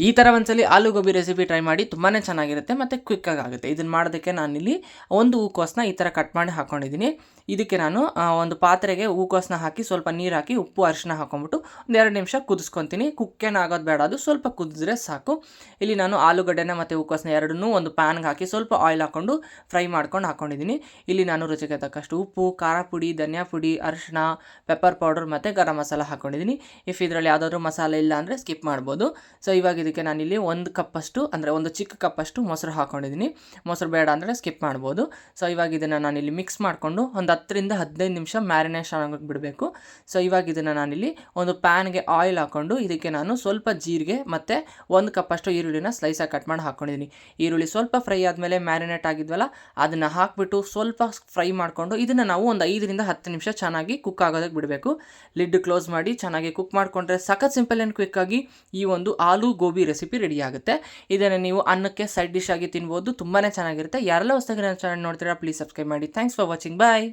ಈ ಥರ ಒಂದ್ಸಲಿ ಆಲೂ ಗೋಬಿ ರೆಸಿಪಿ ಟ್ರೈ ಮಾಡಿ, ತುಂಬಾ ಚೆನ್ನಾಗಿರುತ್ತೆ ಮತ್ತು ಕ್ವಿಕ್ಕಾಗಿ ಆಗುತ್ತೆ. ಇದನ್ನು ಮಾಡೋದಕ್ಕೆ ನಾನಿಲ್ಲಿ ಒಂದು ಹೂಕೋಸನ್ನ ಈ ಥರ ಕಟ್ ಮಾಡಿ ಹಾಕ್ಕೊಂಡಿದ್ದೀನಿ. ಇದಕ್ಕೆ ನಾನು ಒಂದು ಪಾತ್ರೆಗೆ ಹೂಕೋಸನ್ನ ಹಾಕಿ ಸ್ವಲ್ಪ ನೀರು ಹಾಕಿ ಉಪ್ಪು ಅರಿಶಿನ ಹಾಕೊಂಡ್ಬಿಟ್ಟು ಒಂದು 2 ನಿಮಿಷ ಕುದಿಸ್ಕೊತೀನಿ. ಕುಕ್ಕೇನು ಆಗೋದು ಬೇಡ, ಅದು ಸ್ವಲ್ಪ ಕುದಿದ್ರೆ ಸಾಕು. ಇಲ್ಲಿ ನಾನು ಆಲೂಗಡ್ಡೆನ ಮತ್ತು ಹೂಕೋಸನ್ನ ಎರಡನ್ನೂ ಒಂದು ಪ್ಯಾನ್ಗೆ ಹಾಕಿ ಸ್ವಲ್ಪ ಆಯಿಲ್ ಹಾಕ್ಕೊಂಡು ಫ್ರೈ ಮಾಡ್ಕೊಂಡು ಹಾಕ್ಕೊಂಡಿದ್ದೀನಿ. ಇಲ್ಲಿ ನಾನು ರುಚಿಗೆ ತಕ್ಕಷ್ಟು ಉಪ್ಪು, ಖಾರ ಪುಡಿ, ಧನಿಯಾ ಪುಡಿ, ಅರಿಶಿನ, ಪೆಪ್ಪರ್ ಪೌಡರ್ ಮತ್ತು ಗರಂ ಮಸಾಲ ಹಾಕ್ಕೊಂಡಿದ್ದೀನಿ. ಇದರಲ್ಲಿ ಯಾವುದಾದ್ರೂ ಮಸಾಲೆ ಇಲ್ಲ ಅಂದರೆ ಸ್ಕಿಪ್ ಮಾಡ್ಬೋದು. ಸೊ ಇವಾಗ ಇದಕ್ಕೆ ನಾನಿಲ್ಲಿ 1 ಕಪ್ಪಷ್ಟು ಅಂದರೆ ಒಂದು ಚಿಕ್ಕ ಕಪ್ಪಷ್ಟು ಮೊಸರು ಹಾಕ್ಕೊಂಡಿದ್ದೀನಿ. ಮೊಸರು ಬೇಡ ಅಂದರೆ ಸ್ಕಿಪ್ ಮಾಡ್ಬೋದು. ಸೊ ಇವಾಗ ಇದನ್ನು ನಾನಿಲ್ಲಿ ಮಿಕ್ಸ್ ಮಾಡಿಕೊಂಡು ಒಂದು 10 ರಿಂದ 15 ನಿಮಿಷ ಮ್ಯಾರಿನೇಷನ್ ಆಗೋಕ್ಕೆ ಬಿಡಬೇಕು. ಸೊ ಇವಾಗ ಇದನ್ನು ನಾನಿಲ್ಲಿ ಒಂದು ಪ್ಯಾನ್ಗೆ ಆಯಿಲ್ ಹಾಕ್ಕೊಂಡು ಇದಕ್ಕೆ ನಾನು ಸ್ವಲ್ಪ ಜೀರಿಗೆ ಮತ್ತು 1 ಕಪ್ಪಷ್ಟು ಈರುಳ್ಳಿನ ಸ್ಲೈಸಾಗಿ ಕಟ್ ಮಾಡಿ ಹಾಕ್ಕೊಂಡಿದ್ದೀನಿ. ಈರುಳ್ಳಿ ಸ್ವಲ್ಪ ಫ್ರೈ ಆದಮೇಲೆ ಮ್ಯಾರಿನೇಟ್ ಆಗಿದ್ವಲ್ಲ ಅದನ್ನು ಹಾಕಿಬಿಟ್ಟು ಸ್ವಲ್ಪ ಫ್ರೈ ಮಾಡಿಕೊಂಡು ಇದನ್ನು ನಾವು ಒಂದು 5 ರಿಂದ 10 ನಿಮಿಷ ಚೆನ್ನಾಗಿ ಕುಕ್ ಆಗೋದಕ್ಕೆ ಬಿಡಬೇಕು. ಲಿಡ್ ಕ್ಲೋಸ್ ಮಾಡಿ ಚೆನ್ನಾಗಿ ಕುಕ್ ಮಾಡಿಕೊಂಡ್ರೆ ಸಖತ್ ಸಿಂಪಲ್ ಆ್ಯಂಡ್ ಕ್ವಿಕ್ಕಾಗಿ ಈ ಒಂದು ಆಲೂ ಗೋಬಿ ರೆಸಿಪಿ ರೆಡಿ ಆಗುತ್ತೆ. ಇದನ್ನು ನೀವು ಅನ್ನಕ್ಕೆ ಸೈಡ್ ಡಿಶ್ ಆಗಿ ತಿನ್ಬೋದು, ತುಂಬಾ ಚೆನ್ನಾಗಿರುತ್ತೆ. ಯಾರೆಲ್ಲ ಹೊಸದಾಗಿ ನನ್ನ ಚಾನಲ್ ನೋಡ್ತೀರಾ ಪ್ಲೀಸ್ ಸಬ್ಸ್ಕ್ರೈಬ್ ಮಾಡಿ. Thanks for watching, bye.